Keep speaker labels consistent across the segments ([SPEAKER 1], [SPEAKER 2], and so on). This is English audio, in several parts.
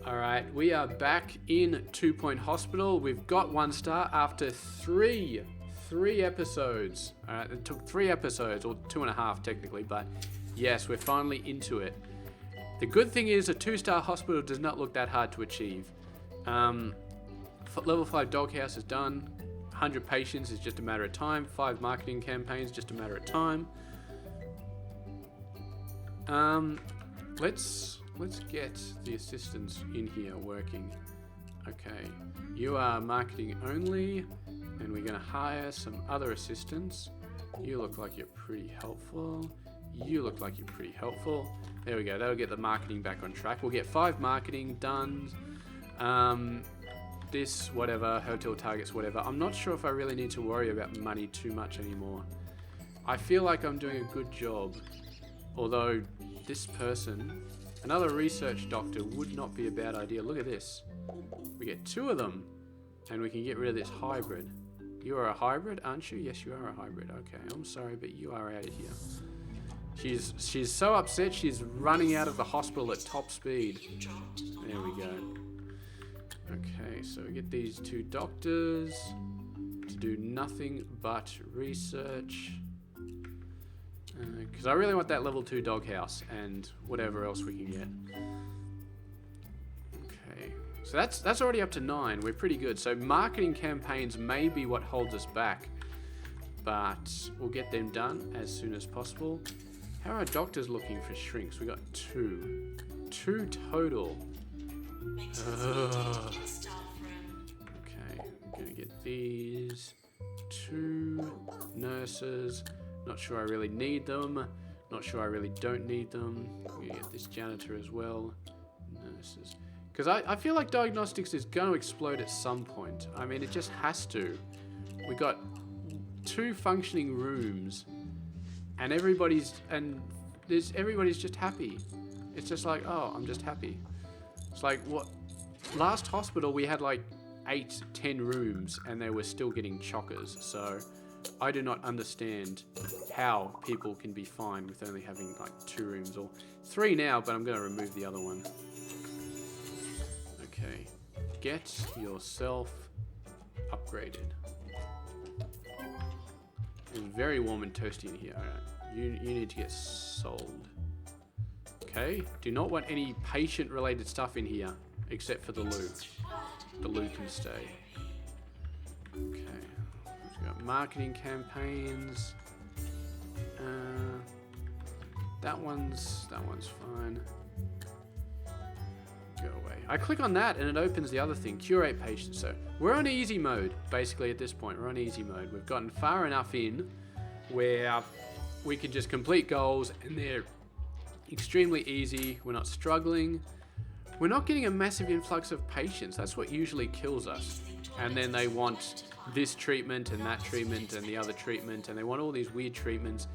[SPEAKER 1] Alright, we are back in 2 Point Hospital. We've got 1 star after three episodes. Alright, it took 3 episodes, or 2.5 technically, but yes, we're finally into it. The good thing is a 2-star hospital does not look that hard to achieve. Level 5 doghouse is done. 100 patients is just a matter of time. 5 marketing campaigns, just a matter of time. Let's get the assistants in here working. Okay, you are marketing only, and we're gonna hire some other assistants. You look like you're pretty helpful. You look like you're pretty helpful. There we go, that'll get the marketing back on track. We'll get 5 marketing done. This, whatever, hotel targets, whatever. I'm not sure if I really need to worry about money too much anymore. I feel like I'm doing a good job. Although, this person, another research doctor, would not be a bad idea. Look at this. We get 2 of them, and we can get rid of this hybrid. You are a hybrid, aren't you? Yes, you are a hybrid. Okay, I'm sorry, but you are out of here. She's so upset, she's running out of the hospital at top speed. There we go. Okay, so we get these 2 doctors to do nothing but research. Because I really want that level 2 doghouse and whatever else we can get. Okay, so that's already up to 9. We're pretty good. So marketing campaigns may be what holds us back, but we'll get them done as soon as possible. How are doctors looking for shrinks? We got 2 total. Okay, I'm gonna get these 2 nurses. Not sure I really need them. Not sure I really don't need them. We get this janitor as well. Nurses. Because I feel like diagnostics is going to explode at some point. I mean, it just has to. We got 2 functioning rooms, and everybody's just happy. It's just like, oh, I'm just happy. It's like, what? Last hospital we had like 8-10 rooms, and they were still getting chockers. So I do not understand how people can be fine with only having like 2 rooms, or 3 now, but I'm going to remove the other one. Okay, get yourself upgraded. It's very warm and toasty in here. Alright, you need to get sold. Okay, do not want any patient related stuff in here, except for the loo. The loo can stay. Okay. We've got marketing campaigns. That one's fine. Go away. I click on that and it opens the other thing, curate patients. So we're on easy mode, basically at this point. We're on easy mode. We've gotten far enough in where we can just complete goals and they're extremely easy. We're not struggling. We're not getting a massive influx of patients. That's what usually kills us. And then they want this treatment and that treatment and the other treatment, and they want all these weird treatments,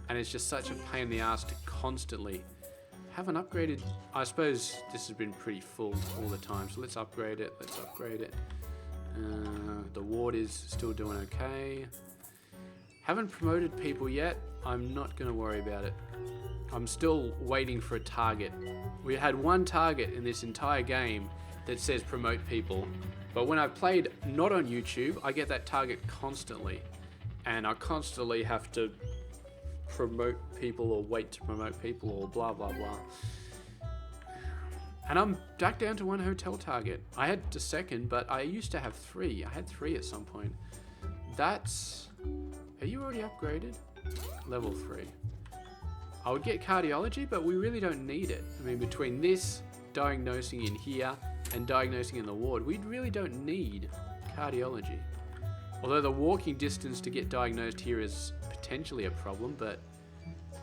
[SPEAKER 1] and it's just such a pain in the ass to constantly have an upgraded. I suppose this has been pretty full all the time, so let's upgrade it. The ward is still doing okay. Haven't promoted people yet. I'm not going to worry about it. I'm still waiting for a target. We had 1 target in this entire game that says promote people. But when I've played not on YouTube, I get that target constantly. And I constantly have to promote people or wait to promote people or blah, blah, blah. And I'm back down to 1 hotel target. I had a second, but I used to have 3. I had 3 at some point. That's... Are you already upgraded? Level 3. I would get cardiology, but we really don't need it. I mean, between this, diagnosing in here, and diagnosing in the ward, we really don't need cardiology. Although the walking distance to get diagnosed here is potentially a problem, but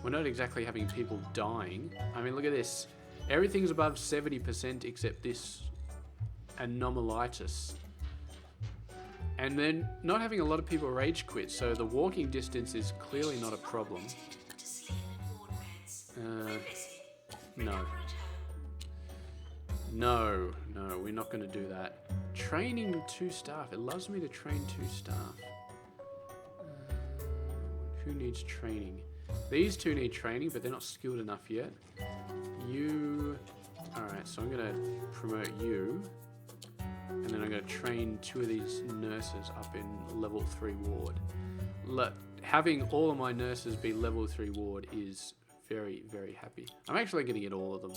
[SPEAKER 1] we're not exactly having people dying. I mean, look at this. Everything's above 70% except this anomalitis. And then not having a lot of people rage quit, so the walking distance is clearly not a problem. No, we're not going to do that. Training 2 staff. It loves me to train 2 staff. Who needs training? These 2 need training, but they're not skilled enough yet. You... Alright, So I'm gonna promote you, and then I'm gonna train 2 of these nurses up in level 3 ward. Having all of my nurses be level 3 ward is very, very happy. I'm actually gonna get all of them.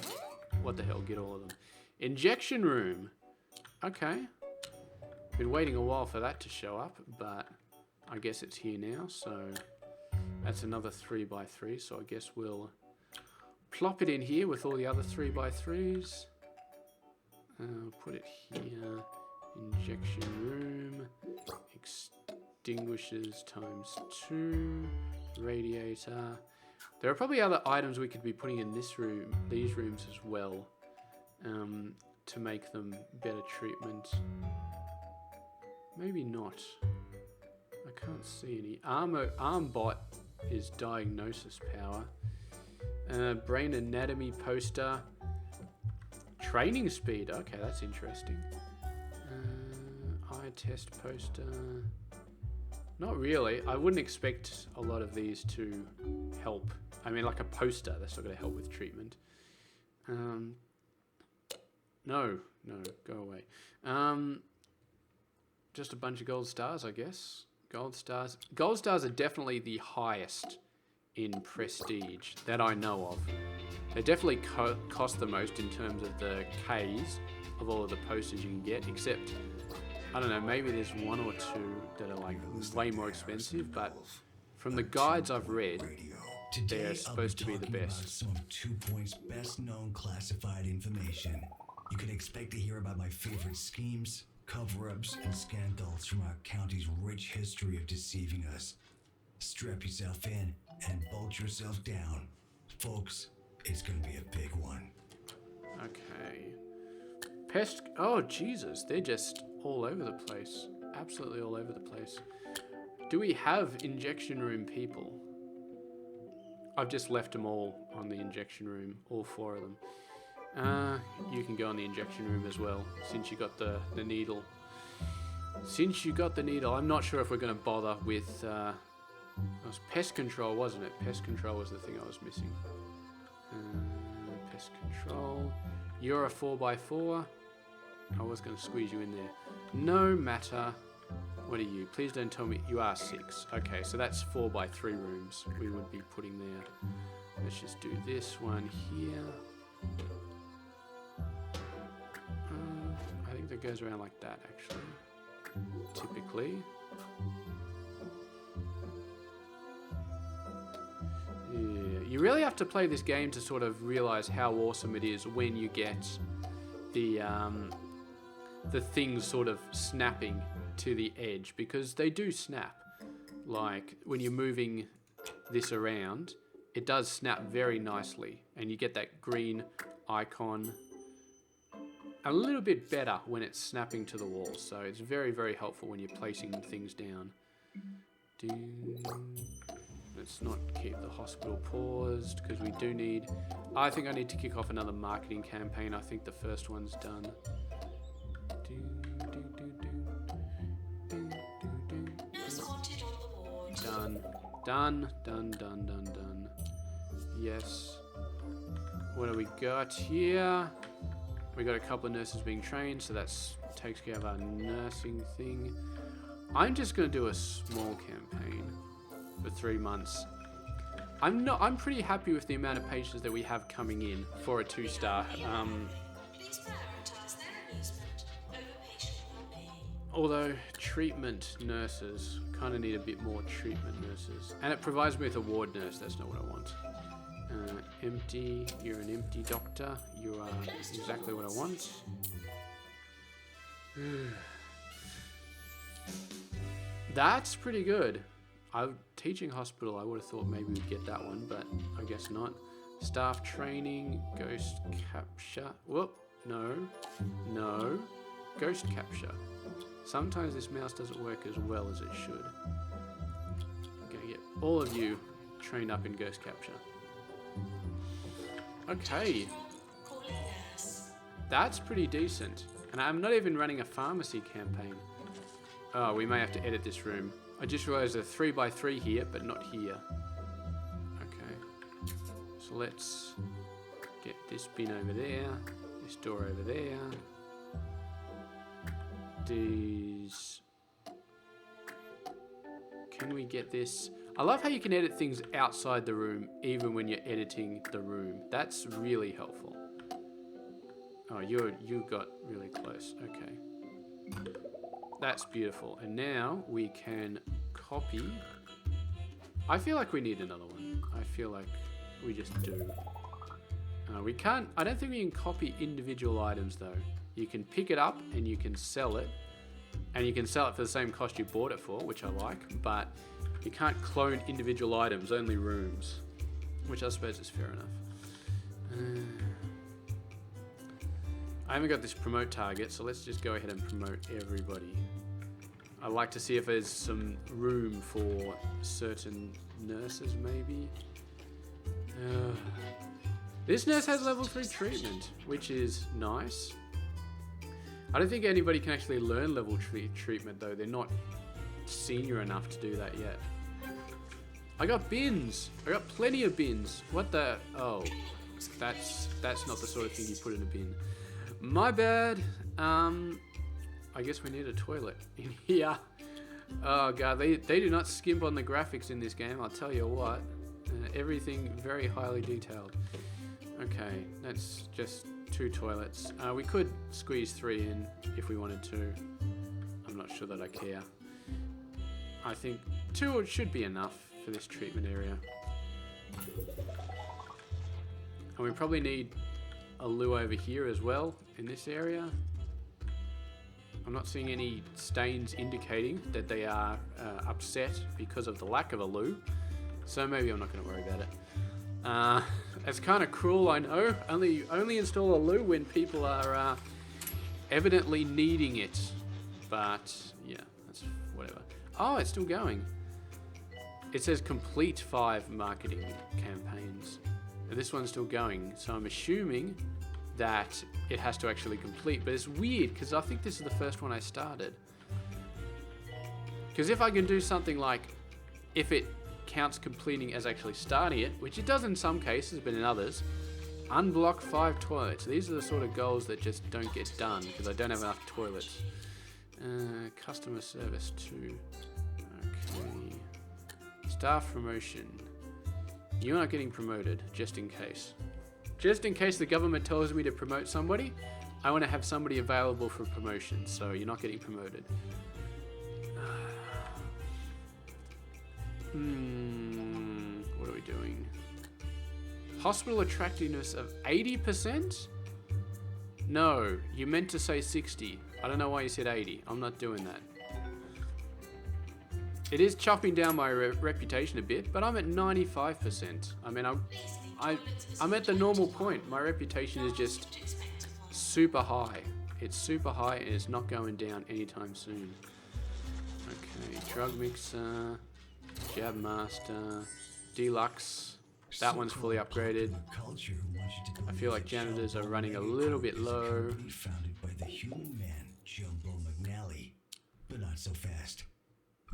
[SPEAKER 1] What the hell, get all of them. Injection room. Okay. Been waiting a while for that to show up, but I guess it's here now, so that's another 3x3, so I guess we'll plop it in here with all the other 3x3s. Put it here. Injection room. Extinguishers ×2. Radiator. There are probably other items we could be putting in this room, these rooms as well, to make them better treatment. Maybe not. I can't see any. Armbot is diagnosis power. Brain anatomy poster. Training speed. Okay, that's interesting. Eye test poster. Not really. I wouldn't expect a lot of these to help. I mean, like a poster, that's not going to help with treatment. No, go away. Just a bunch of gold stars, I guess. Gold stars. Gold stars are definitely the highest in prestige that I know of. They definitely cost the most in terms of the Ks of all of the posters you can get, except, I don't know, maybe there's 1 or 2 that are like way more expensive, but from the guides I've read, they're supposed to be the best.
[SPEAKER 2] Some of 2 Point's best known classified information. You can expect to hear about my favorite schemes, cover-ups, and scandals from our county's rich history of deceiving us. Strap yourself in and bolt yourself down. Folks, it's gonna be a big one.
[SPEAKER 1] Okay. Pest... Oh, Jesus. They're just all over the place. Absolutely all over the place. Do we have injection room people? I've just left them all on the injection room. All 4 of them. You can go on the injection room as well, since you got the needle. Since you got the needle, I'm not sure if we're going to bother with... it was pest control, wasn't it? Pest control was the thing I was missing. Pest control. You're a 4x4. I was going to squeeze you in there. No matter. What are you? Please don't tell me you are 6. Okay, so that's 4x3 rooms we would be putting there. Let's just do this one here. I think that goes around like that, actually. Typically. Yeah, you really have to play this game to sort of realize how awesome it is when you get the things sort of snapping to the edge, because they do snap. Like when you're moving this around, it does snap very nicely, and you get that green icon a little bit better when it's snapping to the wall. So it's very, very helpful when you're placing things down. Let's not keep the hospital paused, because we do need... I think I need to kick off another marketing campaign. I think the first one's done. Done. Yes. What do we got here? We got a couple of nurses being trained, so that takes care of our nursing thing. I'm just going to do a small campaign for 3 months. I'm pretty happy with the amount of patients that we have coming in for a 2-star. Although treatment nurses kind of need a bit more treatment nurses, and it provides me with a ward nurse. That's not what I want. Empty. You're an empty doctor. You are exactly what I want. That's pretty good. Teaching hospital, I would have thought maybe we'd get that one, but I guess not. Staff training, ghost capture. Whoop, no. Ghost capture. Sometimes this mouse doesn't work as well as it should. I'm gonna get all of you trained up in ghost capture. Okay. That's pretty decent. And I'm not even running a pharmacy campaign. Oh, we may have to edit this room. I just realized there's a 3x3 here, but not here. Okay. So let's get this bin over there. This door over there. These. Can we get this? I love how you can edit things outside the room, even when you're editing the room. That's really helpful. Oh, you got really close. Okay. That's beautiful. And now we can copy. I feel like we need another one. I feel like we just do. We can't, I don't think we can copy individual items though. You can pick it up and you can sell it. And you can sell it for the same cost you bought it for, which I like. But you can't clone individual items, only rooms. Which I suppose is fair enough. I haven't got this promote target, so let's just go ahead and promote everybody. I like to see if there's some room for certain nurses, maybe. This nurse has level 3 treatment, which is nice. I don't think anybody can actually learn level 3 treatment, though. They're not senior enough to do that yet. I got bins. I got plenty of bins. What the? Oh, that's not the sort of thing you put in a bin. My bad. I guess we need a toilet in here. Oh god, they do not skimp on the graphics in this game, I'll tell you what. Everything very highly detailed. Okay, that's just 2 toilets. We could squeeze 3 in if we wanted to. I'm not sure that I care. I think 2 should be enough for this treatment area. And we probably need a loo over here as well in this area. I'm not seeing any stains indicating that they are upset because of the lack of a loo. So maybe I'm not going to worry about it. It's kind of cruel, I know. Only install a loo when people are evidently needing it. But yeah, that's whatever. Oh, it's still going. It says complete 5 marketing campaigns. And this one's still going. So I'm assuming that it has to actually complete. But it's weird because I think this is the first one I started. Because if I can do something like, if it counts completing as actually starting it, which it does in some cases, but in others, unblock 5 toilets. These are the sort of goals that just don't get done because I don't have enough toilets. Customer service 2. Okay. Staff promotion. You're not getting promoted, just in case. Just in case the government tells me to promote somebody, I want to have somebody available for promotion, so you're not getting promoted. What are we doing? Hospital attractiveness of 80%? No, you meant to say 60. I don't know why you said 80. I'm not doing that. It is chopping down my reputation a bit, but I'm at 95%. I mean, I'm at the normal point. My reputation is just super high. It's super high and it's not going down anytime soon. Okay, drug mixer, jab master, deluxe. That one's fully upgraded. I feel like janitors are running a little bit low.
[SPEAKER 2] Founded by the human man, Jumbo McNally, but not so fast.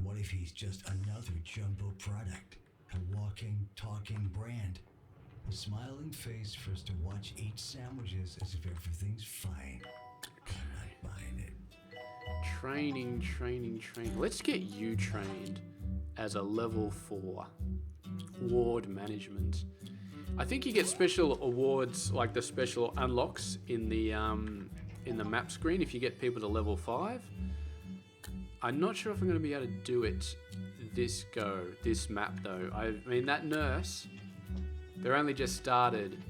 [SPEAKER 2] What if he's just another Jumbo product? A walking, talking brand. A smiling face for us to watch eat sandwiches as if everything's fine. I'm not buying it.
[SPEAKER 1] Training. Let's get you trained as a level 4 ward management. I think you get special awards, like the special unlocks in the map screen if you get people to level 5. I'm not sure if I'm going to be able to do it this map though. I mean, that nurse, they're only just started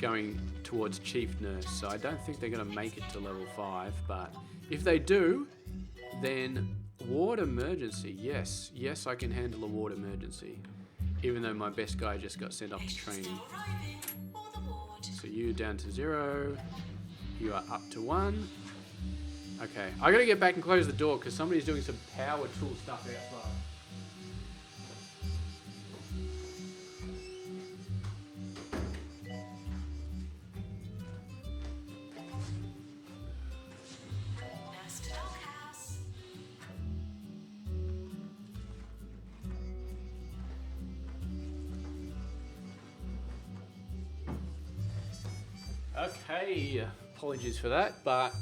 [SPEAKER 1] going towards chief nurse, so I don't think they're going to make it to level 5, but if they do, then ward emergency, yes, I can handle a ward emergency, even though my best guy just got sent off to training. So you down to 0, you are up to 1. Okay, I gotta get back and close the door because somebody's doing some power tool stuff outside. Okay, Apologies for that, but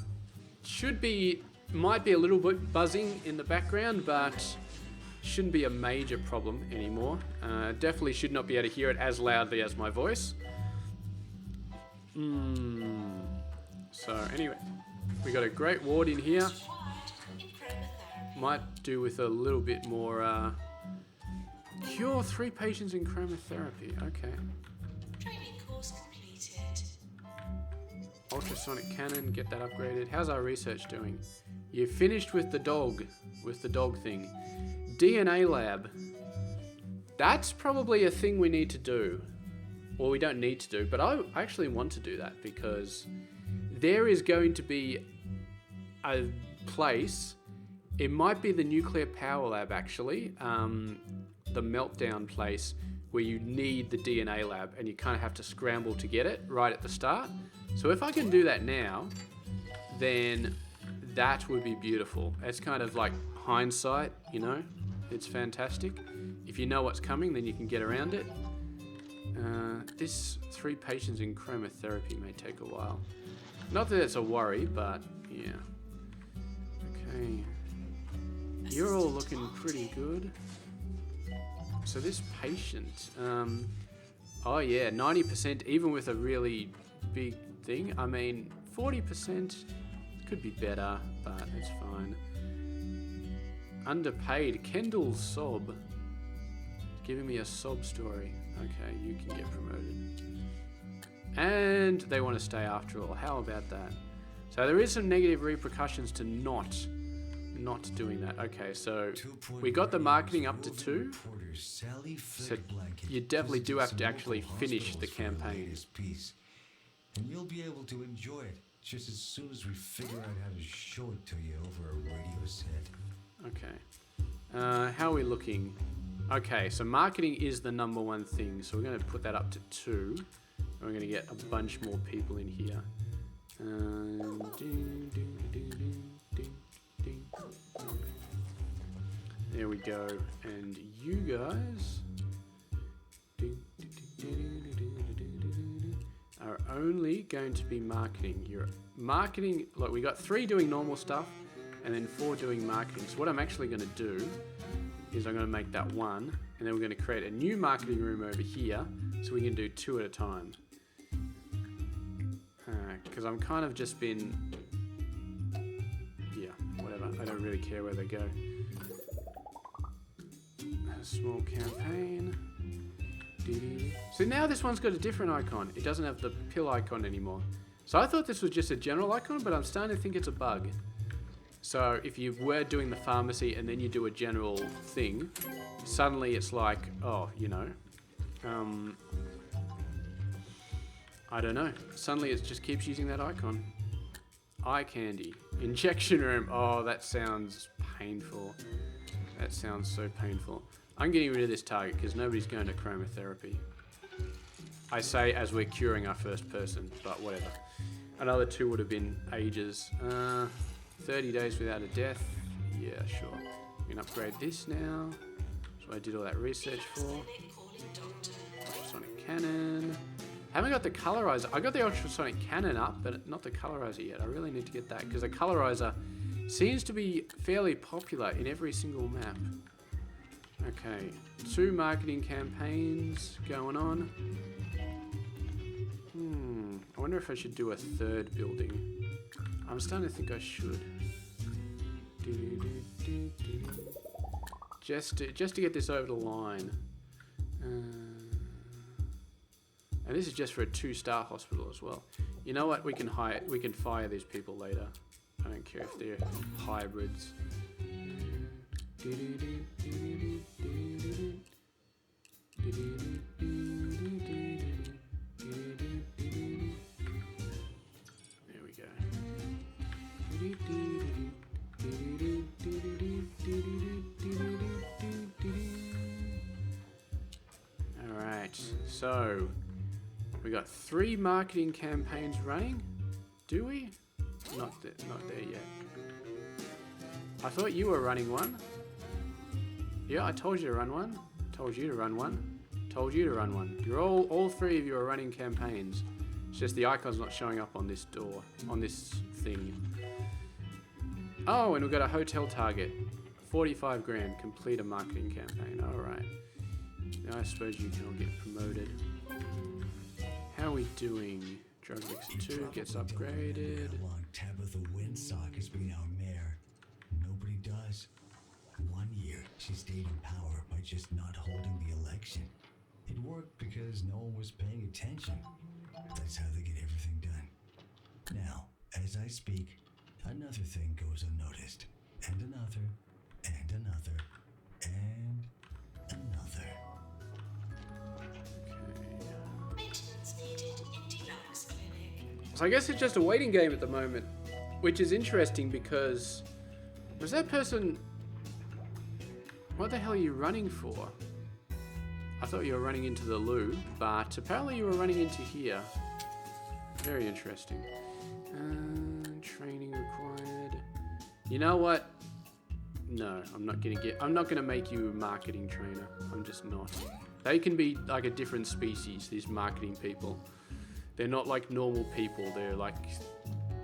[SPEAKER 1] might be a little bit buzzing in the background, but shouldn't be a major problem anymore. Definitely should not be able to hear it as loudly as my voice. So anyway, we got a great ward in here. Might do with a little bit more. Cure 3 patients in chromotherapy. Okay.
[SPEAKER 3] Training course completed.
[SPEAKER 1] Ultrasonic cannon, get that upgraded. How's our research doing? You finished with the dog thing. DNA lab. That's probably a thing we need to do. Or we don't need to do, but I actually want to do that because there is going to be a place. It might be the nuclear power lab actually. The meltdown place where you need the DNA lab and you kind of have to scramble to get it right at the start. So if I can do that now, then that would be beautiful. It's kind of like hindsight, you know? It's fantastic. If you know what's coming, then you can get around it. This 3 patients in chromotherapy may take a while. Not that it's a worry, but yeah. Okay. You're all looking pretty good. So this patient, oh yeah, 90% even with a really big thing. I mean, 40% could be better, but it's fine. Underpaid, Kendall's sob. Giving me a sob story. Okay, you can get promoted. And they want to stay after all. How about that? So there is some negative repercussions to not doing that. Okay, so we got the marketing up to 2. So you definitely do have to actually finish the campaign.
[SPEAKER 2] And you'll be able to enjoy it just as soon as we figure out how to show it to you over a radio set.
[SPEAKER 1] Okay. How are we looking? Okay, so marketing is the #1 thing. So we're going to put that up to 2. And we're going to get a bunch more people in here. There we go. And you guys are only going to be marketing. You're marketing, look, we got 3 doing normal stuff and then 4 doing marketing. So what I'm actually going to do is I'm going to make that 1 and then we're going to create a new marketing room over here so we can do 2 at a time. Because I'm kind of just been, yeah, whatever. I don't really care where they go. A small campaign. So now this one's got a different icon. It doesn't have the pill icon anymore. So I thought this was just a general icon, but I'm starting to think it's a bug. So if you were doing the pharmacy and then you do a general thing, suddenly it's like, oh, you know, I don't know. Suddenly it just keeps using that icon. Eye candy. Injection room. Oh, that sounds painful. That sounds so painful. I'm getting rid of this target because nobody's going to chromotherapy. I say as we're curing our first person, but whatever. Another 2 would have been ages. 30 days without a death. Yeah, sure. We can upgrade this now. That's what I did all that research for. Ultrasonic cannon. Haven't got the colorizer. I got the ultrasonic cannon up, but not the colorizer yet. I really need to get that because the colorizer seems to be fairly popular in every single map. Okay, 2 marketing campaigns going on. I wonder if I should do a 3rd building. I'm starting to think I should. Just to get this over the line. And this is just for a 2-star hospital as well. You know what? We can fire these people later. I don't care if they're hybrids. There we go. Alright, so we got 3 marketing campaigns running. Do we? Not there yet. I thought you were running one. Yeah, I told you to run one. Told you to run one. Told you to run one. You're all 3 of you are running campaigns. It's just the icon's not showing up on this door, on this thing. Oh, and we've got a hotel target. 45 grand, complete a marketing campaign. Alright. Now I suppose you can all get promoted. How are we doing? Drug Mixer 2 gets upgraded.
[SPEAKER 2] How long Tabitha Windsock has been our mayor? Nobody does. 1 year, she stayed in power by just not holding the election. It worked because no one was paying attention. That's how they get everything done. Now, as I speak, another thing goes unnoticed. And another, and another, and another.
[SPEAKER 3] Maintenance needed in Deluxe Clinic.
[SPEAKER 1] So I guess it's just a waiting game at the moment, which is interesting because was that person? What the hell are you running for? I thought you were running into the loo, but apparently you were running into here. Very interesting. Training required. You know what? No, I'm not gonna make you a marketing trainer. I'm just not. They can be like a different species, these marketing people. They're not like normal people. They're like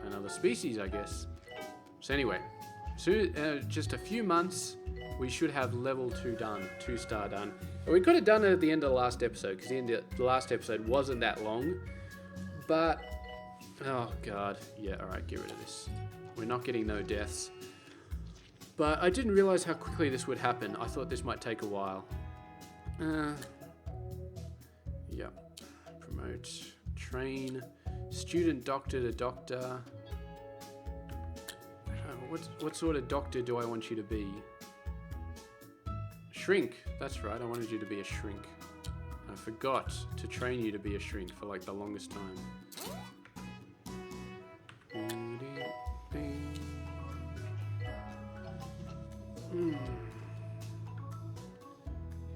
[SPEAKER 1] another species, I guess. So anyway, just a few months, we should have level 2 done, 2-star done. And we could have done it at the end of the last episode, because the last episode wasn't that long. But, oh god, yeah, alright, get rid of this. We're not getting no deaths. But I didn't realize how quickly this would happen. I thought this might take a while. Yeah. Promote. Train. Student doctor to doctor. What sort of doctor do I want you to be? Shrink. That's right, I wanted you to be a shrink. I forgot to train you to be a shrink for like the longest time.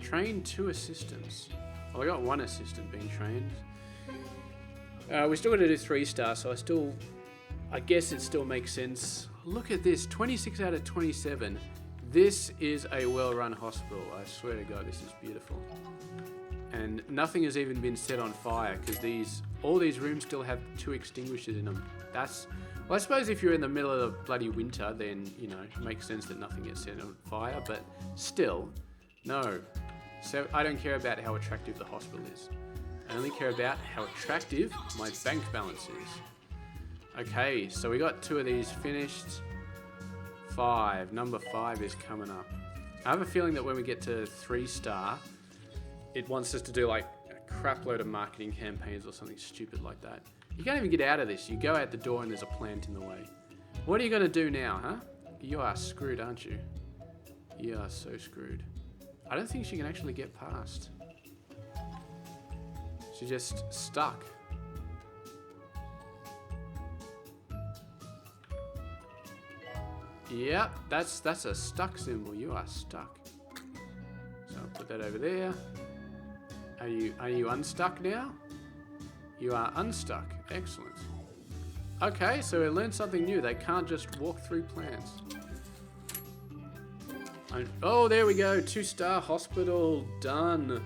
[SPEAKER 1] Train 2 assistants. Well, I got 1 assistant being trained. We still got to do 3-star, so I guess it still makes sense. Look at this, 26 out of 27. This is a well-run hospital. I swear to God, this is beautiful. And nothing has even been set on fire because all these rooms still have 2 extinguishers in them. Well, I suppose if you're in the middle of the bloody winter, then, you know, it makes sense that nothing gets set on fire, but still, no. So I don't care about how attractive the hospital is. I only care about how attractive my bank balance is. Okay, so we got 2 of these finished. 5. Number 5 is coming up. I have a feeling that when we get to 3-star, it wants us to do like a crap load of marketing campaigns or something stupid like that. You can't even get out of this. You go out the door and there's a plant in the way. What are you going to do now, huh? You are screwed, aren't you? You are so screwed. I don't think she can actually get past. She's just stuck. Yep, that's a stuck symbol. You are stuck. So I'll put that over there. Are you unstuck now? You are unstuck. Excellent. Okay, so we learned something new. They can't just walk through plants. Oh, there we go. 2-star hospital. Done.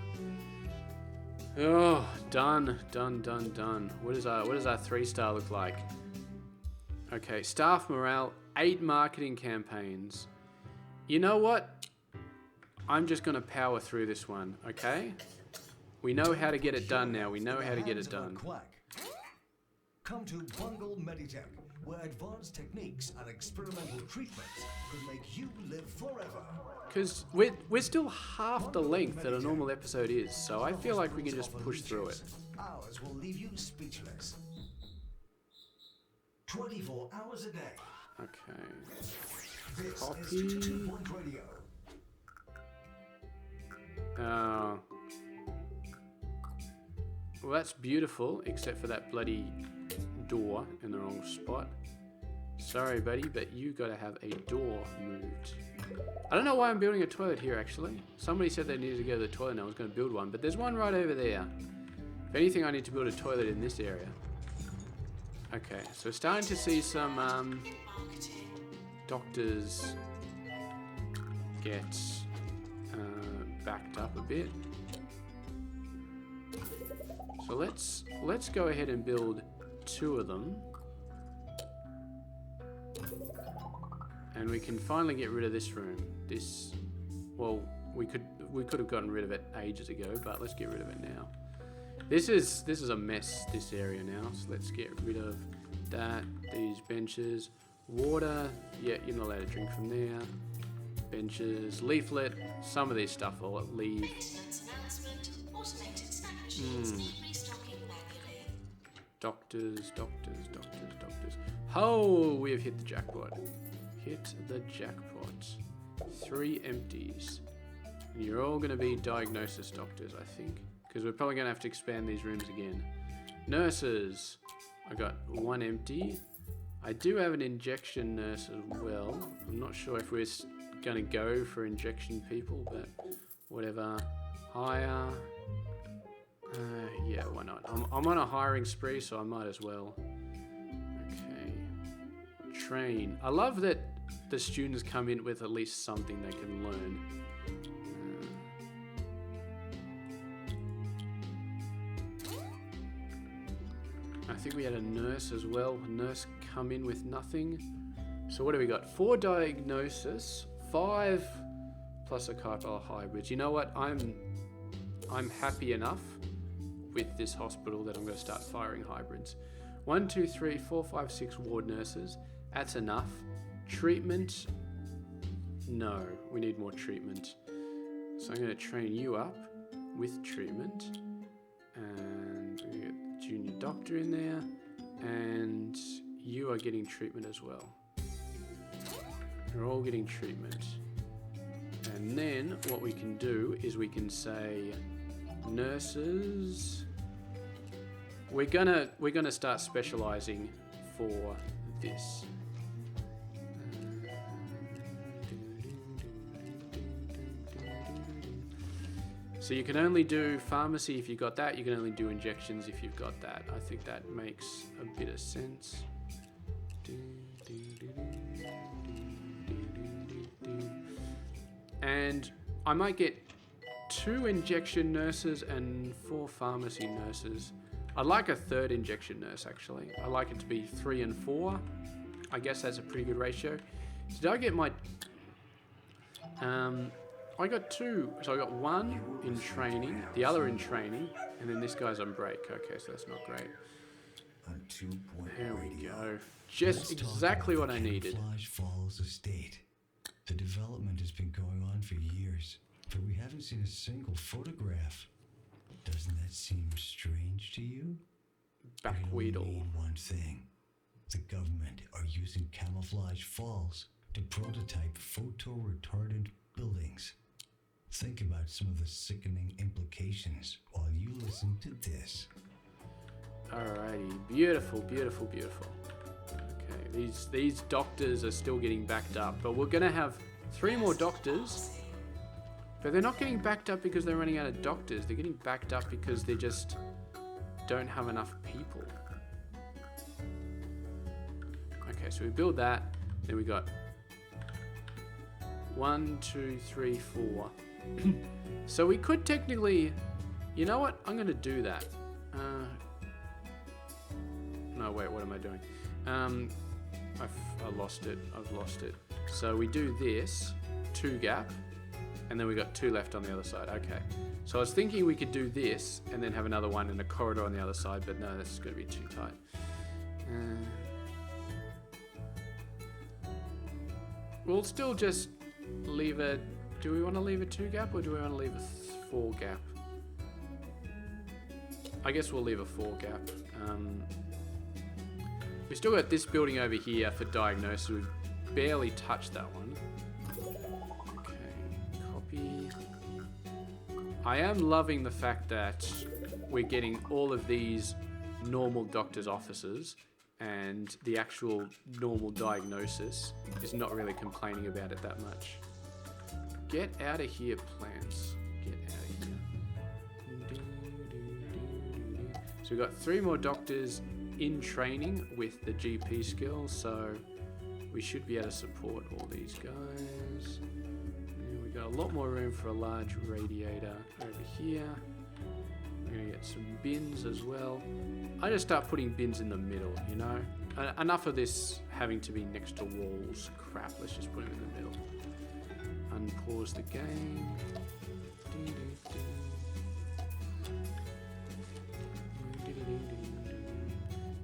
[SPEAKER 1] Oh, done. What does our 3-star look like? Okay, staff morale, 8 marketing campaigns. You know what? I'm just going to power through this one, okay? We know how to get it done now. We know how to get it done.
[SPEAKER 2] Come to Bungle Meditech, where advanced techniques and experimental treatments could make you live forever.
[SPEAKER 1] Because we're still half the length that a normal episode is, so I feel like we can just push through it.
[SPEAKER 2] Ours will leave you speechless. 24 hours a day.
[SPEAKER 1] Okay.
[SPEAKER 2] This
[SPEAKER 1] Copy.
[SPEAKER 2] is 2 Point Radio.
[SPEAKER 1] Oh. Well, that's beautiful, except for that bloody door in the wrong spot. Sorry, buddy, but you gotta have a door moved. I don't know why I'm building a toilet here, actually. Somebody said they needed to go to the toilet and I was gonna build one, but there's one right over there. If anything, I need to build a toilet in this area. Okay, so we're starting to see some doctors get So let's go ahead and build 2 of them. And we can finally get rid of this room. This, well, we could have gotten rid of it ages ago, but let's get rid of it now. This is a mess, this area now. So let's get rid of that. These benches, water. Yeah, you're not allowed to drink from there. Benches, leaflet. Some of these stuff I'll leave.
[SPEAKER 3] Maintenance announcement. Automated snack machines need restocking manually.
[SPEAKER 1] Doctors. Oh, we have hit the jackpot. Hit the jackpot. 3 empties. And you're all going to be diagnosis doctors, I think. Because we're probably going to have to expand these rooms again. Nurses. I got 1 empty. I do have an injection nurse as well. I'm not sure if we're going to go for injection people, but whatever. Hire. Yeah, why not? I'm on a hiring spree, so I might as well. Okay. Train. I love that the students come in with at least something they can learn. I think we had a nurse as well. A nurse come in with nothing. So what do we got? 4 diagnosis, 5 plus a couple hybrids. You know what? I'm happy enough with this hospital that I'm going to start firing hybrids. 1, 2, 3, 4, 5, 6 ward nurses. That's enough. Treatment. No, we need more treatment. So I'm going to train you up with treatment. And we get the junior doctor in there. And you are getting treatment as well. You're all getting treatment. And then what we can do is we can say nurses. We're gonna start specializing for this. So you can only do pharmacy if you've got that. You can only do injections if you've got that. I think that makes a bit of sense. And I might get 2 injection nurses and 4 pharmacy nurses. I'd like a 3rd injection nurse, actually. I like it to be 3 and 4. I guess that's a pretty good ratio. So did I get my... I got 2. So I got 1 in training, the other in training, and then this guy's on break. Okay, so that's not great. There we go. Just exactly what I needed.
[SPEAKER 2] Camouflage Falls Estate. The development has been going on for years, but we haven't seen a single photograph. Doesn't that seem strange to you?
[SPEAKER 1] Backweedle.
[SPEAKER 2] We need one thing. The government are using Camouflage Falls to prototype photo-retardant buildings. Think about some of the sickening implications while you listen to this.
[SPEAKER 1] Alrighty, beautiful, beautiful, beautiful. Okay, these doctors are still getting backed up, but we're gonna have 3 more doctors. But they're not getting backed up because they're running out of doctors. They're getting backed up because they just don't have enough people. Okay, so we build that. Then we got 1, 2, 3, 4. So we could technically... You know what? I'm going to do that. No, wait, what am I doing? I lost it. I've lost it. So we do this. 2 gap. And then we got 2 left on the other side. Okay. So I was thinking we could do this and then have another one in a corridor on the other side, but no, that's going to be too tight. We'll still just leave a... Do we want to leave a 2 gap or do we want to leave a 4 gap? I guess we'll leave a 4 gap. We still got this building over here for diagnosis. We've barely touched that one. I am loving the fact that we're getting all of these normal doctor's offices and the actual normal diagnosis is not really complaining about it that much. Get out of here, plants. Get out of here. So we've got 3 more doctors in training with the GP skills, so we should be able to support all these guys. Got a lot more room for a large radiator over here. We're gonna get some bins as well. I just start putting bins in the middle, you know? Enough of this having to be next to walls. Crap, let's just put them in the middle. Unpause the game.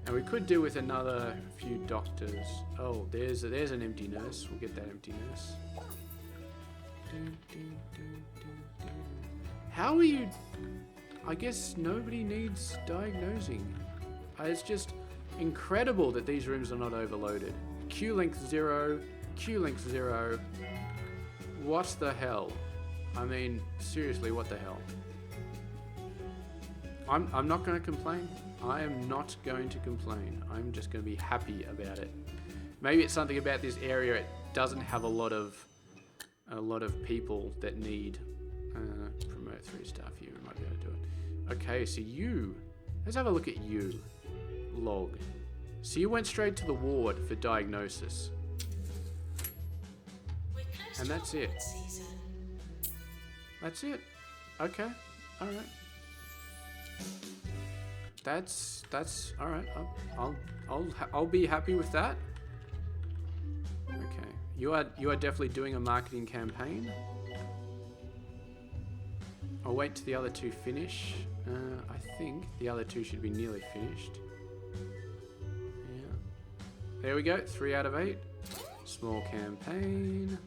[SPEAKER 1] And we could do with another few doctors. Oh, there's an empty nurse. We'll get that empty nurse. How are you? I guess nobody needs diagnosing. It's just incredible that these rooms are not overloaded. Queue length 0, queue length 0. What the hell? I mean, seriously, what the hell? I'm not going to complain. I am not going to complain. I'm just going to be happy about it. Maybe it's something about this area. It doesn't have a lot of people that need promote 3 staff here. We might be able to do it. Okay, so you. Let's have a look at you. Log. So you went straight to the ward for diagnosis. And that's it. That's it. Okay. All right. That's all right. I'll be happy with that. Okay. You are definitely doing a marketing campaign. I'll wait till the other 2 finish. I think the other 2 should be nearly finished. Yeah. There we go. 3 out of 8. Small campaign.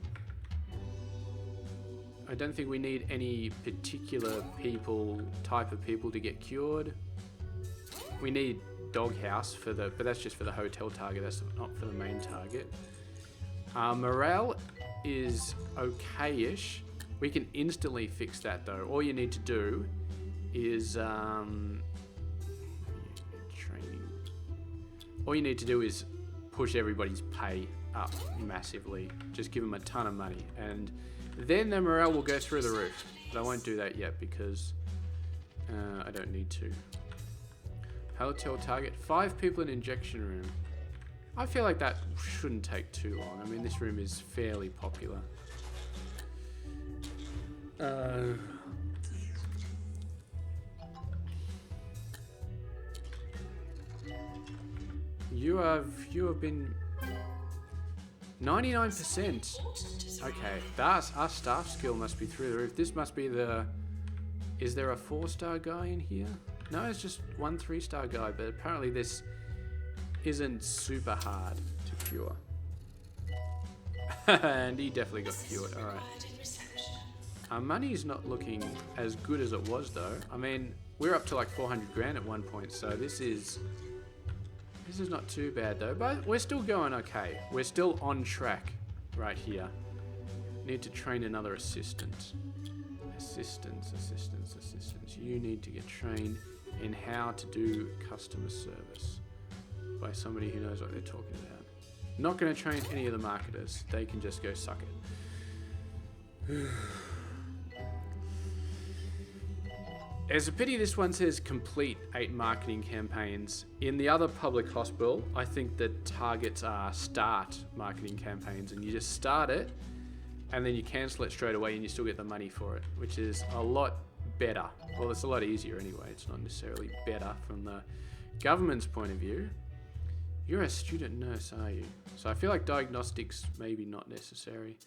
[SPEAKER 1] I don't think we need any particular type of people to get cured. We need doghouse but that's just for the hotel target. That's not for the main target. Morale is okay-ish. We can instantly fix that though. All you need to do is training. All you need to do is push everybody's pay up massively. Just give them a ton of money, and then their morale will go through the roof. But I won't do that yet because I don't need to. Hotel target, 5 people in injection room. I feel like that shouldn't take too long. I mean, this room is fairly popular. You have been 99%. Okay, that's our staff skill must be through the roof. This must be is there a 4-star guy in here? No, it's just 1 3-star guy, but apparently this isn't super hard to cure. And he definitely got cured. All right. Our money's not looking as good as it was though. I mean, we're up to like 400 grand at one point, so this is not too bad though, but we're still going okay. We're still on track right here. Need to train another assistant. Assistants. You need to get trained in how to do customer service by somebody who knows what they're talking about. Not going to train any of the marketers. They can just go suck it. It's a pity this one says complete 8 marketing campaigns. In the other public hospital, I think the targets are start marketing campaigns, and you just start it and then you cancel it straight away and you still get the money for it, which is a lot better. Well, it's a lot easier anyway. It's not necessarily better from the government's point of view. You're a student nurse, are you? So I feel like diagnostics maybe not necessary.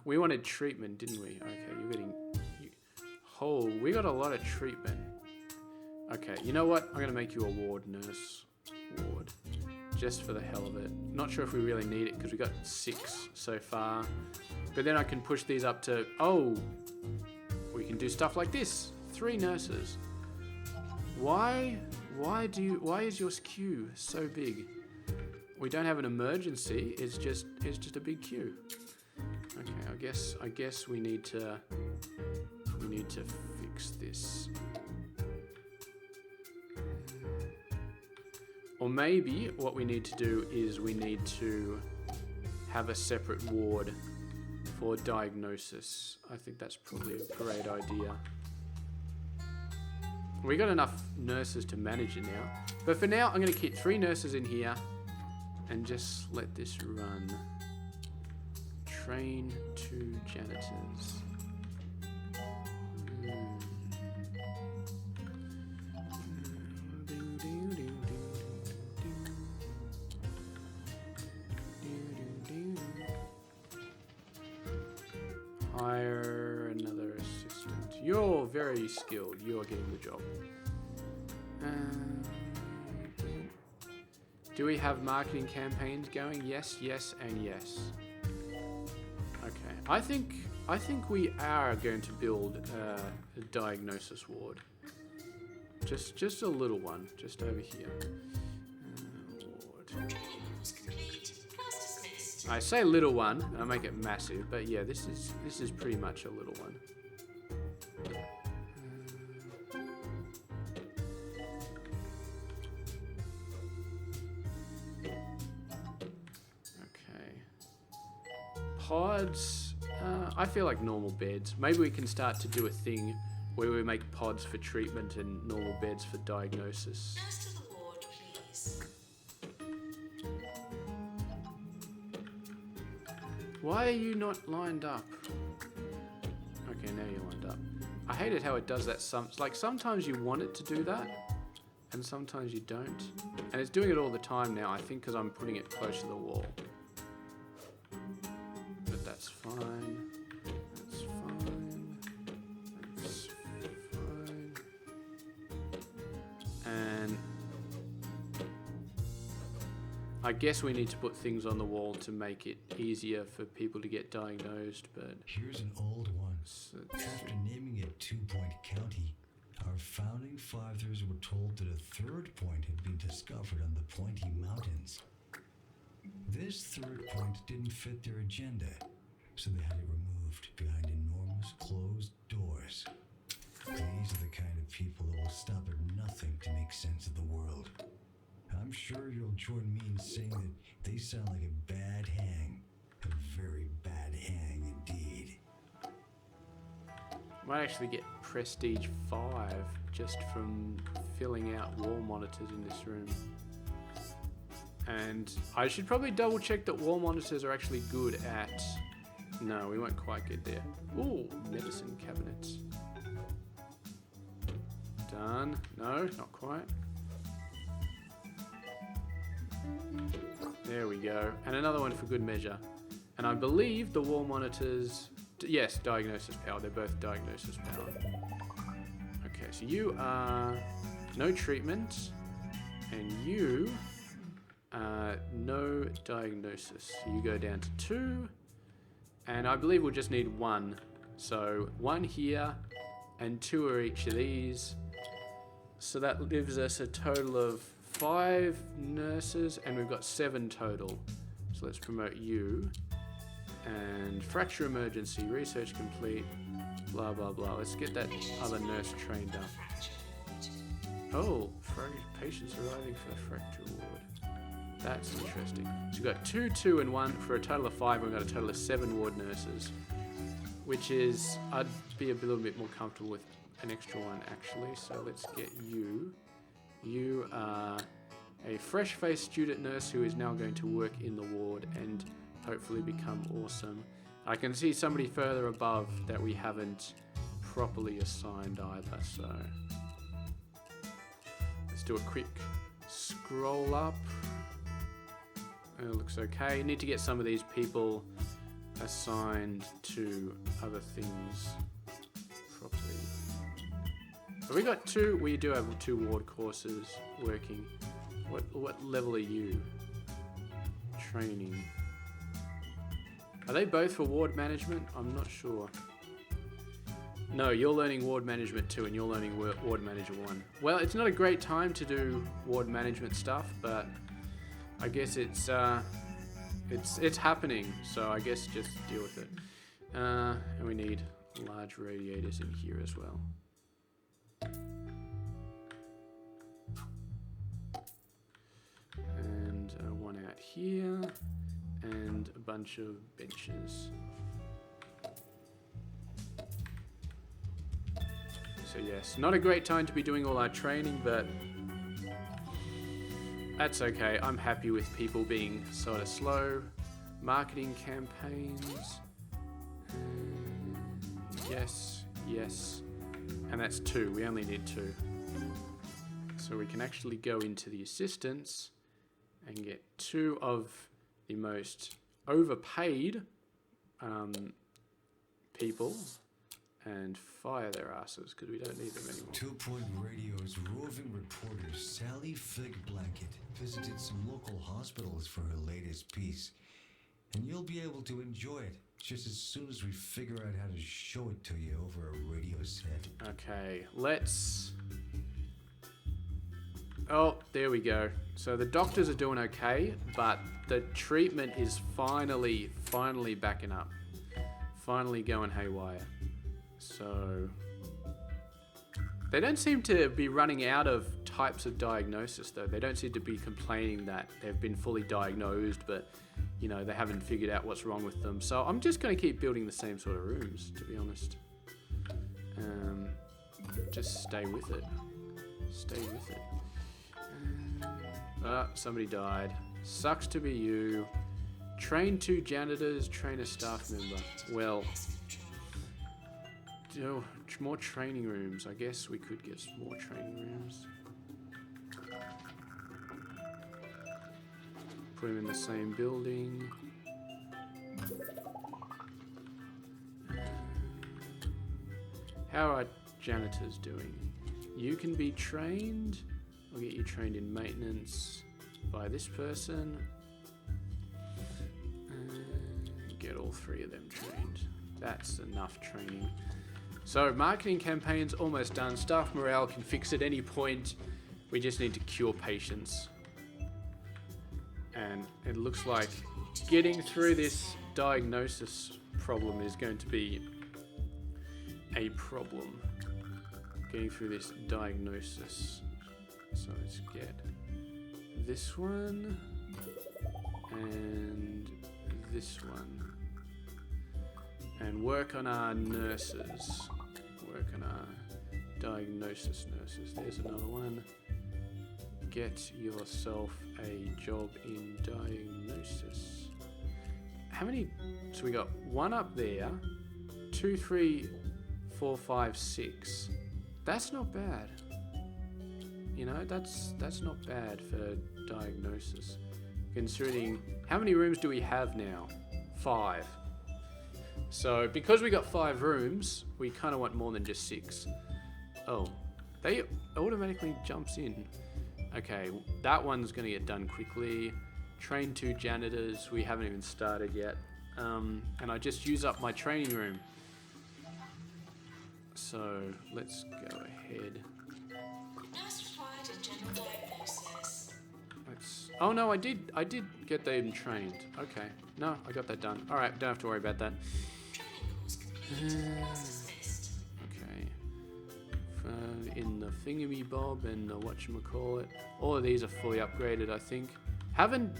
[SPEAKER 1] We wanted treatment, didn't we? Okay, you're getting... Oh, we got a lot of treatment. Okay, you know what? I'm going to make you a ward nurse. Ward. Just for the hell of it. Not sure if we really need it because we got 6 so far. But then I can push these up to... Oh! We can do stuff like this. 3 nurses. Why is your queue so big? We don't have an emergency. It's just a big queue. Okay, I guess we need to fix this. Or maybe what we need to do is we need to have a separate ward for diagnosis. I think that's probably a great idea. We got enough nurses to manage it now. But for now, I'm going to keep 3 nurses in here and just let this run. Train 2 janitors. Hire another assistant. You're very skilled. You're getting the job. Do we have marketing campaigns going? Yes, yes, and yes. Okay. I think we are going to build a diagnosis ward. Just a little one, just over here. Ward.
[SPEAKER 3] Training course complete. Class dismissed.
[SPEAKER 1] I say little one, I make it massive, but yeah, this is pretty much a little one. Pods, I feel like normal beds. Maybe we can start to do a thing where we make pods for treatment and normal beds for diagnosis.
[SPEAKER 3] Nurse to the ward, please.
[SPEAKER 1] Why are you not lined up? Okay, now you're lined up. I hate it how it does that. Sometimes you want it to do that, and sometimes you don't. And it's doing it all the time now, I think because I'm putting it close to the wall. That's fine. That's fine. That's fine. And I guess we need to put things on the wall to make it easier for people to get diagnosed, but
[SPEAKER 2] Here's an old one. After naming it 2-Point County, our founding fathers were told that a third point had been discovered on the Pointy Mountains. This third point didn't fit their agenda, so they had it removed behind enormous closed doors. These are the kind of people that will stop at nothing to make sense of the world. I'm sure you'll join me in saying that they sound like a bad hang. A very bad hang indeed.
[SPEAKER 1] might actually get Prestige 5 just from filling out wall monitors in this room. And I should probably double check that wall monitors are actually good at... No, we won't quite get there. Ooh, medicine cabinets. Done. No, not quite. There we go. And another one for good measure. And I believe the wall monitors... Yes, diagnosis power. They're both diagnosis power. Okay, so you are no treatment. And you... no diagnosis. So you go down to 2. And I believe we'll just need 1. So 1 here and 2 are each of these. So that gives us a total of 5 nurses and we've got 7 total. So let's promote you. And fracture emergency, research complete, blah, blah, blah. Let's get that other nurse trained up. Oh, patients arriving for the fracture ward. That's interesting. So we've got 2, 2, and 1 for a total of 5. We've got a total of 7 ward nurses, which is, I'd be a little bit more comfortable with an extra one actually. So let's get you. You are a fresh-faced student nurse who is now going to work in the ward and hopefully become awesome. I can see somebody further above that we haven't properly assigned either, so let's do a quick scroll up. It looks okay. Need to get some of these people assigned to other things properly. Have we got 2? We do have 2 ward courses working. What level are you? Training. Are they both for ward management? I'm not sure. No, you're learning ward management 2 and you're learning ward manager 1. Well, it's not a great time to do ward management stuff, but I guess it's happening, so I guess just deal with it. And we need large radiators in here as well. And 1 out here, and a bunch of benches. So yes, not a great time to be doing all our training, but that's okay. I'm happy with people being sort of slow. Marketing campaigns. Yes, yes. And that's 2. We only need 2. So So we can actually go into the assistants and get 2 of the most overpaid people and fire their asses because we don't need them anymore.
[SPEAKER 2] 2 Point Radio's roving reporter Sally Fig Blanket visited some local hospitals for her latest piece. And you'll be able to enjoy it just as soon as we figure out how to show it to you over a radio set.
[SPEAKER 1] Okay, let's... Oh, there we go. So the doctors are doing okay, but the treatment is finally backing up. Finally going haywire. So... They don't seem to be running out of types of diagnosis, though. They don't seem to be complaining that they've been fully diagnosed, but, you know, they haven't figured out what's wrong with them. So I'm just going to keep building the same sort of rooms, to be honest. Just stay with it. Stay with it. Somebody died. Sucks to be you. Train 2 janitors, train a staff member. Well... more training rooms. I guess we could get some more training rooms. Put them in the same building. How are janitors doing? You can be trained. I'll get you trained in maintenance by this person. Get all 3 of them trained. That's enough training. So marketing campaign's almost done. Staff morale can fix at any point. We just need to cure patients. And it looks like getting through this diagnosis problem is going to be a problem. Getting through this diagnosis. So let's get this one and this one. And work on our nurses. Work on our diagnosis nurses. There's another one. Get yourself a job in diagnosis. How many? So we got 1 up there. 2, 3, 4, 5, 6. That's not bad. You know, that's not bad for diagnosis. Considering, how many rooms do we have now? 5. So, because we got 5 rooms, we kind of want more than just 6. Oh, they automatically jumps in. Okay, that one's going to get done quickly. Train 2 janitors, we haven't even started yet. And I just use up my training room. So, let's go ahead.
[SPEAKER 3] Nurse required in general diagnosis.
[SPEAKER 1] Oh no, I did get them trained. Okay, no, I got that done. All right, don't have to worry about that.
[SPEAKER 3] Training course completed. Assist.
[SPEAKER 1] Okay. In the thingamy-bob and the whatchamacallit. All of these are fully upgraded, I think. Haven't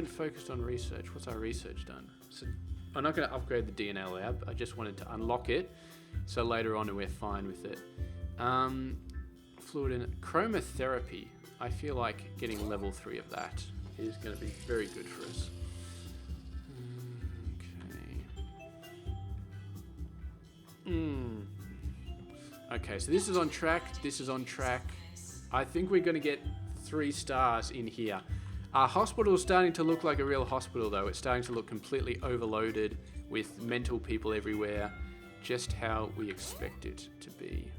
[SPEAKER 1] focused on research. What's our research done? So I'm not going to upgrade the DNA lab. I just wanted to unlock it, so later on we're fine with it. Fluid in chromotherapy. I feel like getting level 3 of that is going to be very good for us. Okay, so this is on track. This is on track. I think we're going to get 3 stars in here. Our hospital is starting to look like a real hospital, though. It's starting to look completely overloaded with mental people everywhere. Just how we expect it to be.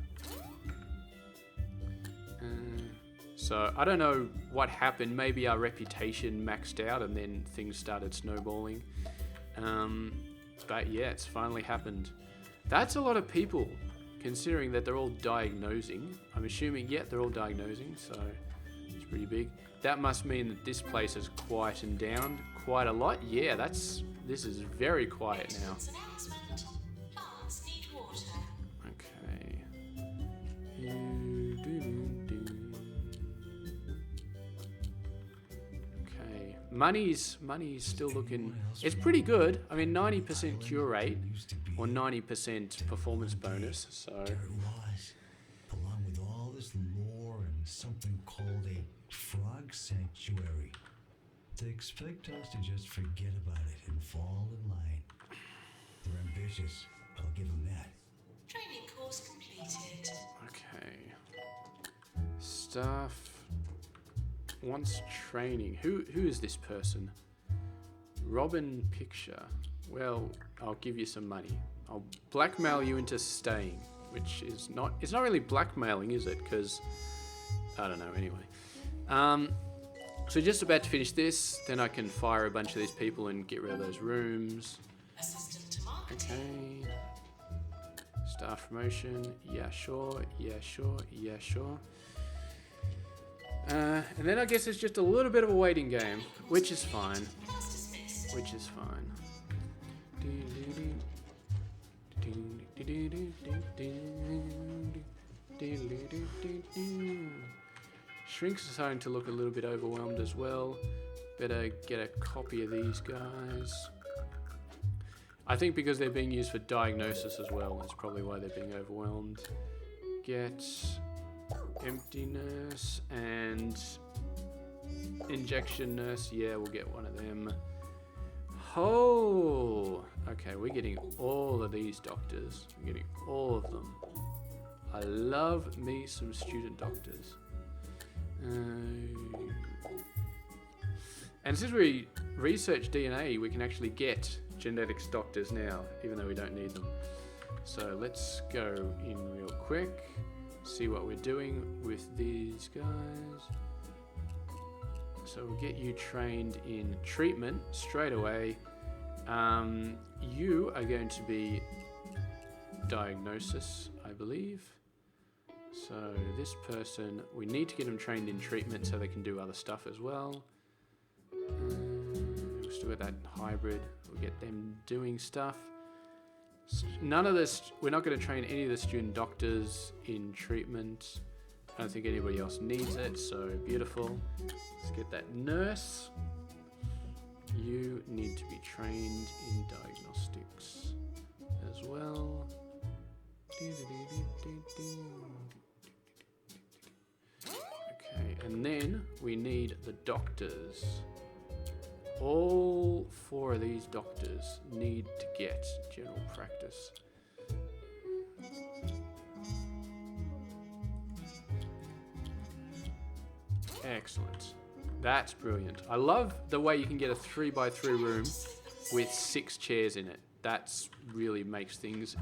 [SPEAKER 1] So, I don't know what happened. Maybe our reputation maxed out and then things started snowballing. But yeah, it's finally happened. That's a lot of people, considering that they're all diagnosing. I'm assuming, yeah, they're all diagnosing, so it's pretty big. That must mean that this place has quietened down quite a lot. Yeah, this is very quiet now.
[SPEAKER 3] Announcement. Plants need water.
[SPEAKER 1] Okay. Okay. Money's still looking... It's pretty good. I mean, 90% cure rate, or 90% performance bonus, so...
[SPEAKER 2] There it was, along with all this lore and something called a frog sanctuary. They expect us to just forget about it and fall in line. They're ambitious, I'll give them that.
[SPEAKER 3] Training course completed.
[SPEAKER 1] Okay. Staff wants training. Who is this person? Robin Picture. Well, I'll give you some money. I'll blackmail you into staying, which is not, it's not really blackmailing, is it? Because, I don't know, anyway. So just about to finish this, then I can fire a bunch of these people and get rid of those rooms.
[SPEAKER 3] Assistant to marketing.
[SPEAKER 1] Okay. Staff promotion. Yeah, sure. Yeah, sure. Yeah, sure. And then I guess it's just a little bit of a waiting game, which is fine.
[SPEAKER 3] Class dismissed.
[SPEAKER 1] Which is fine. Shrinks are starting to look a little bit overwhelmed as well. Better get a copy of these guys. I think because they're being used for diagnosis as well, that's probably why they're being overwhelmed. Get empty nurse and injection nurse. Yeah, we'll get one of them. Oh, okay, we're getting all of these doctors. We're getting all of them. I love me some student doctors. And since we research DNA, we can actually get genetics doctors now, even though we don't need them. So let's go in real quick, see what we're doing with these guys. So we'll get you trained in treatment straight away. You are going to be diagnosis, I believe. So this person, we need to get them trained in treatment so they can do other stuff as well. We'll still get that hybrid. We'll get them doing stuff. None of this, we're not going to train any of the student doctors in treatment. I don't think anybody else needs it, so beautiful. Let's get that nurse. You need to be trained in diagnostics as well. Okay, and then we need the doctors. All 4 of these doctors need to get general practice. Excellent. That's brilliant. I love the way you can get a 3x3 room with 6 chairs in it. That's really makes things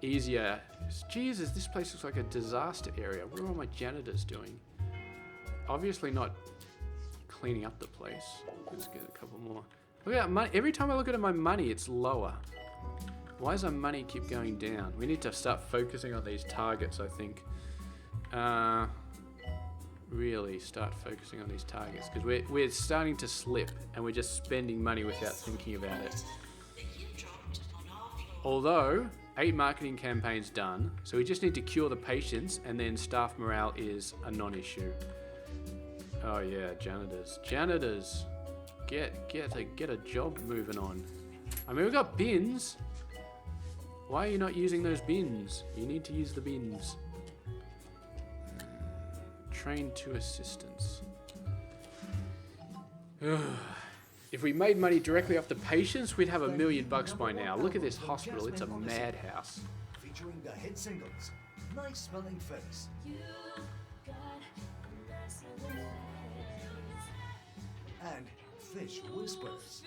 [SPEAKER 1] easier. Jesus, this place looks like a disaster area. What are all my janitors doing? Obviously not cleaning up the place. Let's get a couple more. Look at that money. Every time I look at my money, it's lower. Why does our money keep going down? We need to start focusing on these targets, I think. Really start focusing on these targets, because we're starting to slip and we're just spending money without thinking about it.
[SPEAKER 3] That you dropped on our floor.
[SPEAKER 1] Although 8 marketing campaigns done, so we just need to cure the patients, and then staff morale is a non-issue. Oh yeah, janitors, get a job moving on. I mean, we've got bins. Why are you not using those bins? You need to use the bins. Train 2 assistants. If we made money directly off the patients, we'd have $1 million by now. Look at this hospital, it's a madhouse.
[SPEAKER 2] Featuring the hit singles, Nice Smelling Face, and Fish Whispers.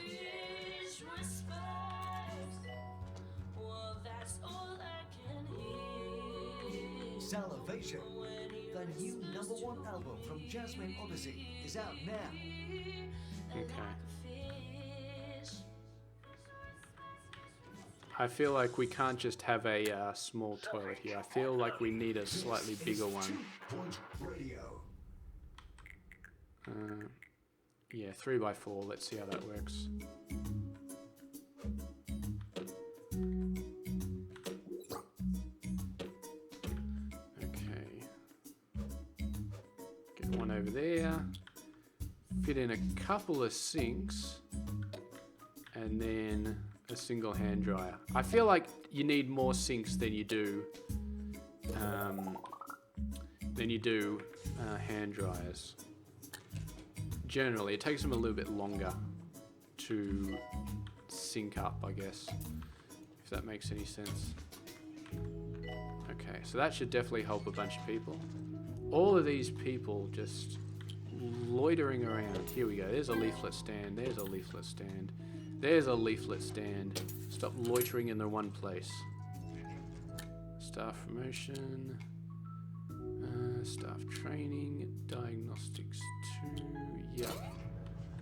[SPEAKER 2] Salivation, the new #1 album from Jasmine Odyssey, is out now.
[SPEAKER 1] Okay. I feel like we can't just have a small toilet here. I feel like we need a slightly bigger one.
[SPEAKER 2] Radio.
[SPEAKER 1] Yeah, 3x4. Let's see how that works. Okay. Get one over there. Fit in a couple of sinks. And then a single hand dryer. I feel like you need more sinks than you do hand dryers. Generally, it takes them a little bit longer to sync up, I guess, if that makes any sense. Okay, so that should definitely help a bunch of people. All of these people just loitering around. Here we go. There's a leaflet stand. There's a leaflet stand. There's a leaflet stand. Stop loitering in the one place. Staff promotion. Staff training. Diagnostics 2. Yep.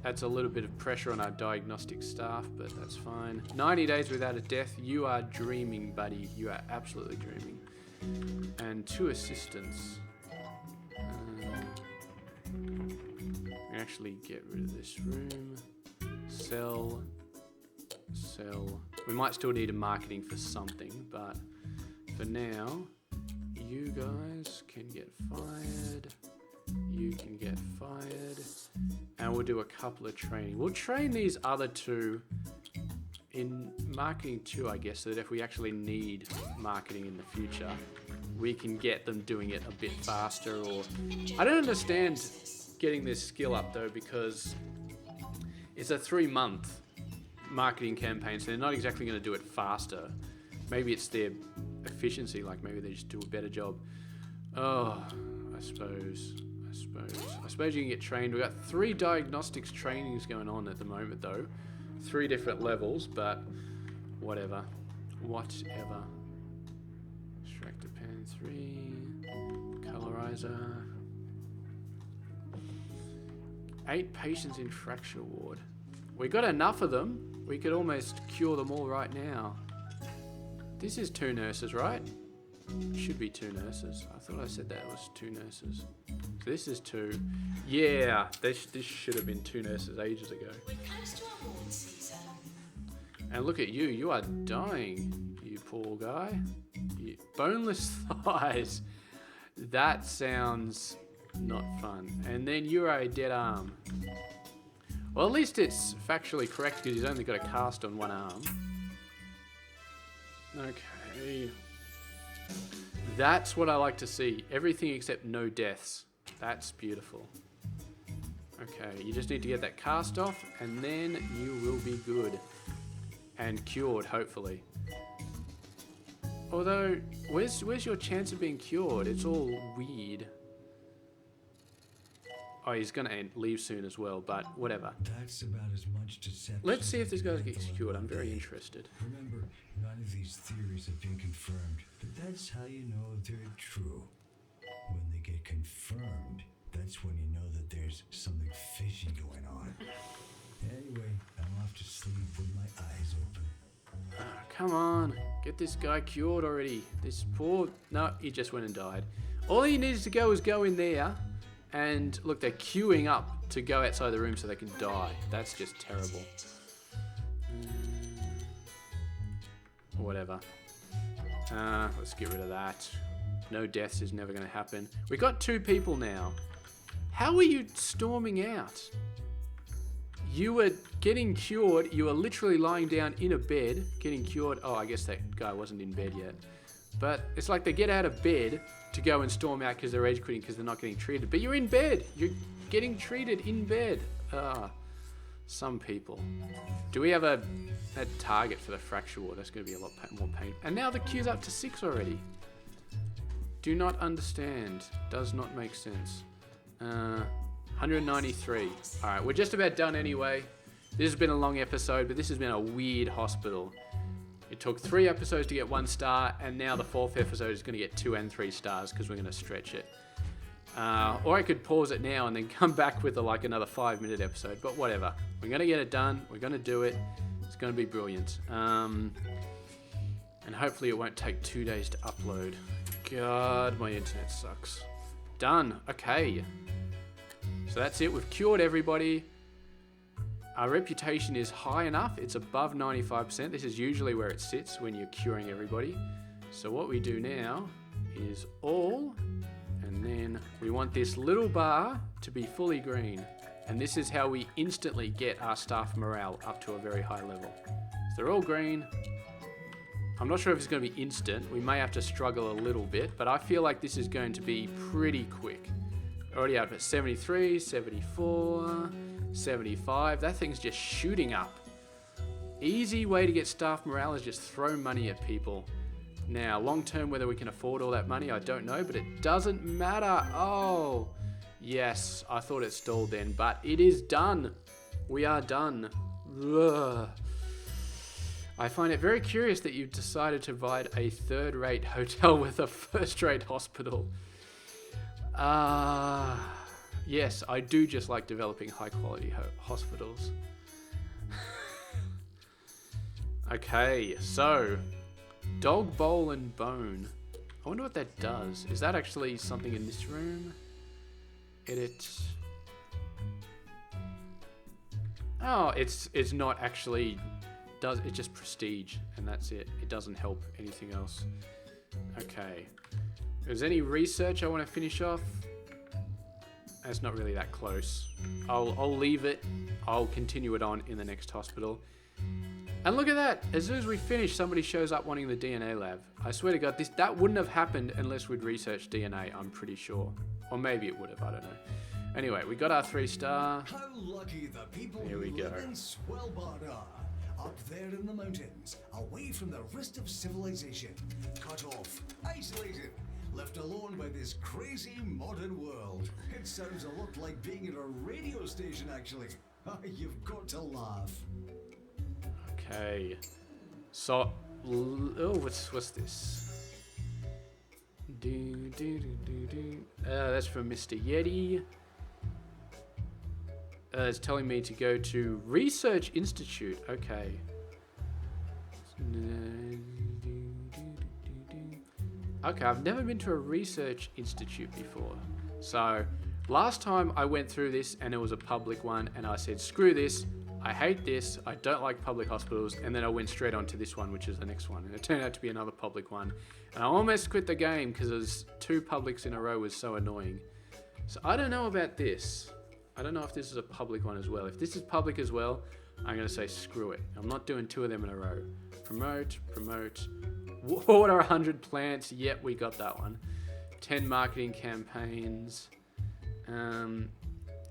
[SPEAKER 1] That's a little bit of pressure on our diagnostic staff, but that's fine. 90 days without a death. You are dreaming, buddy. You are absolutely dreaming. And 2 assistants. We actually get rid of this room. Sell. Sell. We might still need a marketing for something, but for now, you guys can get fired. You can get fired. And we'll do a couple of training. We'll train these other 2 in marketing too, I guess, so that if we actually need marketing in the future, we can get them doing it a bit faster. Or I don't understand getting this skill up though, because it's a 3-month marketing campaign, so they're not exactly going to do it faster. Maybe it's their efficiency, like maybe they just do a better job. Oh, I suppose you can get trained. We've got 3 diagnostics trainings going on at the moment though. 3 different levels, but whatever. Extractor pen 3. Colorizer. 8 patients in fracture ward. We got enough of them. We could almost cure them all right now. This is 2 nurses, right? Should be 2 nurses. I thought I said that was 2 nurses. So this is 2. Yeah, this should have been 2 nurses ages ago.
[SPEAKER 3] We're close to award season.
[SPEAKER 1] And look at you. You are dying, you poor guy. Boneless thighs. That sounds not fun. And then you're a dead arm. Well, at least it's factually correct because he's only got a cast on one arm. Okay. That's what I like to see. Everything except no deaths. That's beautiful. Okay, you just need to get that cast off and then you will be good. And cured, hopefully. Although, where's your chance of being cured? It's all weird. Oh, he's gonna leave soon as well, but whatever.
[SPEAKER 2] That's about as much deception.
[SPEAKER 1] Let's see if this guy gets cured. I'm very interested.
[SPEAKER 2] Remember, none of these theories have been confirmed, but that's how you know if they're true. When they get confirmed, that's when you know that there's something fishy going on. Anyway, I'm off to sleep with my eyes open.
[SPEAKER 1] Come on, get this guy cured already. This poor... No, he just went and died. All he needs to go is go in there. And look, they're queuing up to go outside the room so they can die. That's just terrible. Whatever. Let's get rid of that. No deaths is never going to happen. We got 2 people now. How are you storming out? You were getting cured. You were literally lying down in a bed, getting cured. Oh, I guess that guy wasn't in bed yet. But it's like they get out of bed to go and storm out because they're rage quitting because they're not getting treated. But you're in bed. You're getting treated in bed. Some people. Do we have a target for the fracture ward? That's going to be a lot more pain. And now the queue's up to 6 already. Do not understand. Does not make sense. 193. Alright, we're just about done anyway. This has been a long episode, but this has been a weird hospital. It took 3 episodes to get 1 star, and now the 4th episode is going to get 2 and 3 stars because we're going to stretch it. Or I could pause it now and then come back with like another 5-minute episode, but whatever. We're going to get it done. We're going to do it. It's going to be brilliant. And hopefully it won't take 2 days to upload. God, my internet sucks. Done. Okay. So that's it. We've cured everybody. Our reputation is high enough. It's above 95%. This is usually where it sits when you're curing everybody. So what we do now is all, and then we want this little bar to be fully green. And this is how we instantly get our staff morale up to a very high level. So they're all green. I'm not sure if it's going to be instant. We may have to struggle a little bit, but I feel like this is going to be pretty quick. Already out at 73, 74, 75. That thing's just shooting up. Easy way to get staff morale is just throw money at people. Now, long term, whether we can afford all that money, I don't know, but it doesn't matter. Oh, Yes, I thought it stalled then, but it is done. We are done. Ugh. I find it very curious that you've decided to provide a third-rate hotel with a first-rate hospital. Yes, I do just like developing high-quality hospitals. Okay, so dog bowl and bone. I wonder what that does. Is that actually something in this room? Edit. Oh, it's not actually it's just prestige and that's it. It doesn't help anything else. Okay. If there's any research I want to finish off, it's not really that close. I'll leave it. I'll continue it on in the next hospital. And look at that! As soon as we finish, somebody shows up wanting the DNA lab. I swear to God, that wouldn't have happened unless we'd researched DNA, I'm pretty sure. Or maybe it would have, I don't know. Anyway, we got our 3-star.
[SPEAKER 2] How lucky the people
[SPEAKER 1] Here we
[SPEAKER 2] who
[SPEAKER 1] go.
[SPEAKER 2] live in Swellbard are. Up there in the mountains, away from the rest of civilization. Cut off, isolated, left alone by this crazy modern world. It sounds a lot like being at a radio station, actually. You've got to laugh.
[SPEAKER 1] Okay. So, oh, what's this? That's from Mr. Yeti. It's telling me to go to Research Institute. Okay. Okay, I've never been to a research institute before. So, last time I went through this and it was a public one and I said, screw this. I hate this, I don't like public hospitals, and then I went straight on to this one, which is the next one, and it turned out to be another public one. And I almost quit the game because there's 2 publics in a row was so annoying. So I don't know about this. I don't know if this is a public one as well. If this is public as well, I'm going to say screw it. I'm not doing 2 of them in a row. Promote. Water 100 plants, yep, we got that one. 10 marketing campaigns.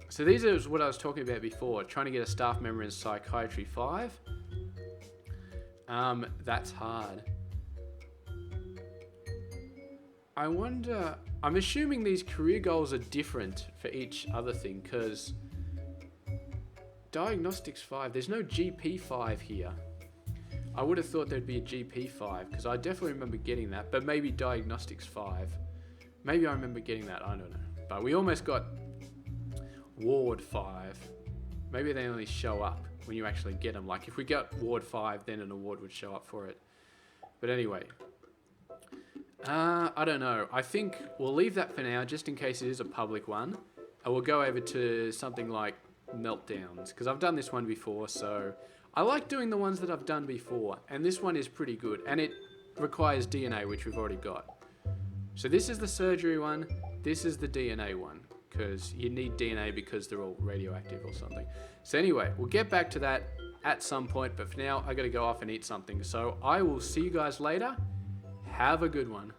[SPEAKER 1] So these are what I was talking about before, trying to get a staff member in Psychiatry 5. That's hard. I wonder, I'm assuming these career goals are different for each other thing, because Diagnostics 5, there's no GP 5 here. I would have thought there'd be a GP 5, because I definitely remember getting that, but maybe Diagnostics 5. Maybe I remember getting that, I don't know. But we almost got Ward 5. Maybe they only show up when you actually get them. Like if we got Ward 5, then an award would show up for it. But anyway, I don't know. I think we'll leave that for now, just in case it is a public one. And we'll go over to something like Meltdowns, because I've done this one before, so I like doing the ones that I've done before. And this one is pretty good, and it requires DNA, which we've already got. So this is the surgery one. This is the DNA one, because you need DNA because they're all radioactive or something. So anyway, we'll get back to that at some point, but for now, I gotta go off and eat something. So I will see you guys later. Have a good one.